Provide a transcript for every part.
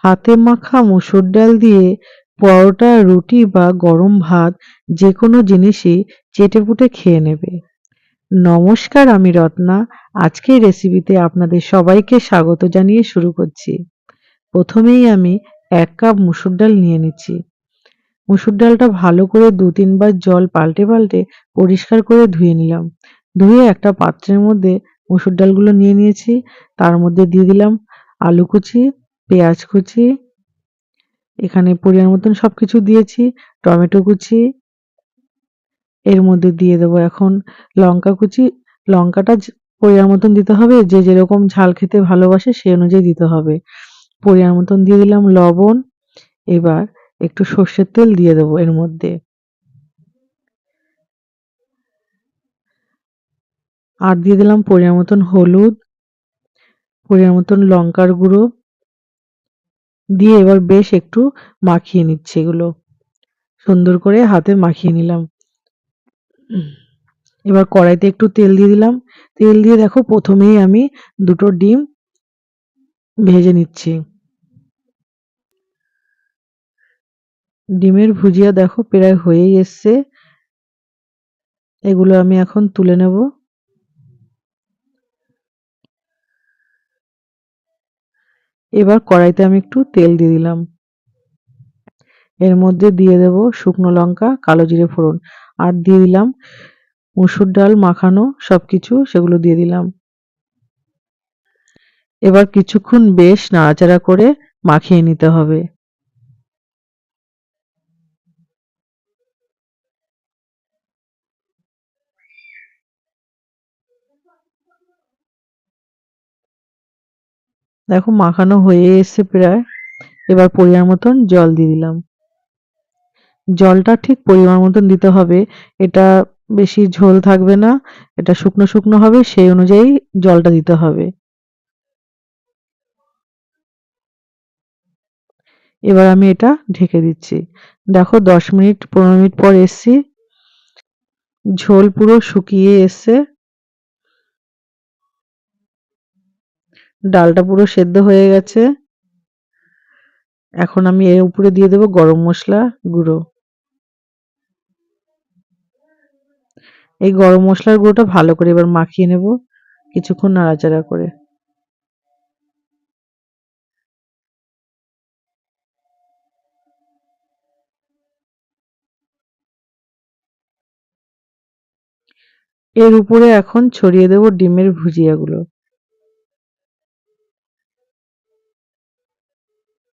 হাতে মাখা মসুর ডাল দিয়ে পরোটা, রুটি বা গরম ভাত যে কোনো জিনিসই চেটেপুটে খেয়ে নেবে। নমস্কার, আমি রত্না। আজকের রেসিপিতে আপনাদের সবাইকে স্বাগত জানিয়ে শুরু করছি। প্রথমেই আমি 1 কাপ মসুর ডাল নিয়ে নিচ্ছি। মসুর ডালটা ভালো করে 2-3 বার জল পাল্টে পাল্টে পরিষ্কার করে ধুয়ে নিলাম। ধুয়ে একটা পাত্রের মধ্যে মসুর ডালগুলো নিয়ে নিয়েছি। তার মধ্যে দিয়ে দিলাম আলু কুচি, পেঁয়াজ কুচি, এখানে পরিমাণ মতন সবকিছু দিয়েছি, টমেটো কুচি, এর মধ্যে দিয়ে দেবো এখন লঙ্কা কুচি। লঙ্কাটা পরিমাণ মতন দিতে হবে, যে যেরকম ঝাল খেতে ভালোবাসে সেই অনুযায়ী দিতে হবে। পরিমাণ মতন দিয়ে দিলাম লবণ। এবার একটু সর্ষের তেল দিয়ে দেবো এর মধ্যে। আর দিয়ে দিলাম পরিমাণ মতন হলুদ, পরিমাণ মতন লঙ্কার গুঁড়ো দিয়ে এবার বেশ একটু মাখিয়ে নিচ্ছি। এগুলো সুন্দর করে হাতে মাখিয়ে নিলাম। এবার কড়াইতে একটু তেল দিয়ে দিলাম। তেল দিয়ে দেখো প্রথমেই আমি 2টো ডিম ভেজে নিচ্ছি। ডিমের ভুজিয়া দেখো প্রায় হয়েই এসছে। এগুলো আমি এখন তুলে নেব। এবার কড়াইতে আমি একটু তেল দিয়ে দিলাম। এর মধ্যে দিয়ে দেব শুকনো লঙ্কা, কালো জিরে ফোড়ন, আর দিয়ে দিলাম মসুর ডাল মাখানো সবকিছু, সেগুলো দিয়ে দিলাম। এবার কিছুক্ষণ বেশ নাড়াচাড়া করে মাখিয়ে নিতে হবে। দেখো মাখানো হয়ে এসছে প্রায়। এবার পরিমাণ মতন জল দিয়ে দিলাম। জলটা ঠিক পরিমাণ মতন দিতে হবে। এটা বেশি ঝোল থাকবে না, এটা শুকনো শুকনো হবে, সেই অনুযায়ী জলটা দিতে হবে। এবার আমি এটা ঢেকে দিচ্ছি। দেখো 10-15 মিনিট পর এসছি, ঝোল পুরো শুকিয়ে এসছে, ডালটা পুরো সেদ্ধ হয়ে গেছে। এখন আমি এর উপরে দিয়ে দেবো গরম মশলা গুঁড়ো। এই গরম মশলার গুঁড়োটা ভালো করে এবার মাখিয়ে নেব কিছুক্ষণ নাড়াচাড়া করে। এর উপরে এখন ছড়িয়ে দেব ডিমের ভুজিয়াগুলো।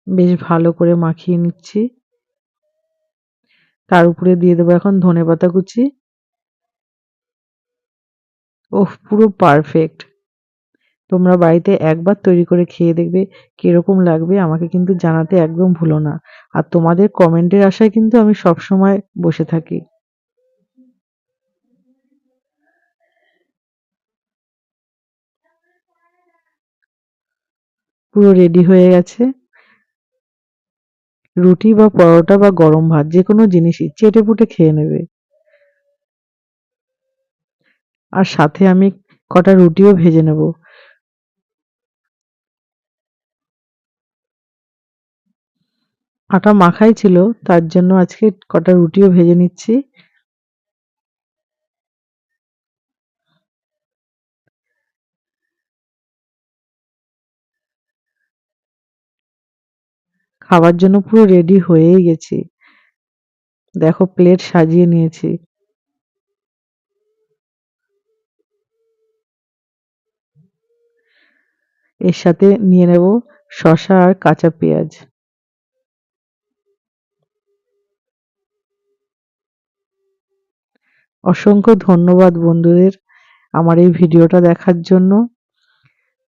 বেশ ভালো করে মাখিয়ে নিচ্ছি। তার উপরে দিয়ে দেবো এখন ধনেপাতা কুচি। ওহ, পুরো পারফেক্ট! তোমরা বাড়িতে একবার তৈরি করে খেয়ে দেখবে কিরকম লাগবে, আমাকে কিন্তু জানাতে একদম ভুলো না। আর তোমাদের কমেন্টের আশায় কিন্তু আমি সবসময় বসে থাকি। পুরো রেডি হয়ে গেছে। রুটি বা পরোটা বা গরম ভাত যে কোনো জিনিসই চেটেপুটে খেয়ে নেবে। আর সাথে আমি কটা রুটিও ভেজে নেব। আটা মাখাই ছিল, তার জন্য আজকে কটা রুটিও ভেজে নিচ্ছি। খাবার জন্য পুরো রেডি হয়েই গেছি। দেখো প্লেট সাজিয়ে নিয়েছি। এর সাথে নিয়ে নেব শসা আর কাঁচা পেঁয়াজ। অসংখ্য ধন্যবাদ বন্ধুদের আমার এই ভিডিওটা দেখার জন্য।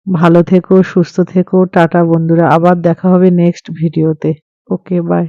ভালো থেকো, সুস্থ থেকো। টাটা বন্ধুরা, আবার দেখা হবে নেক্সট ভিডিওতে। ওকে, বাই।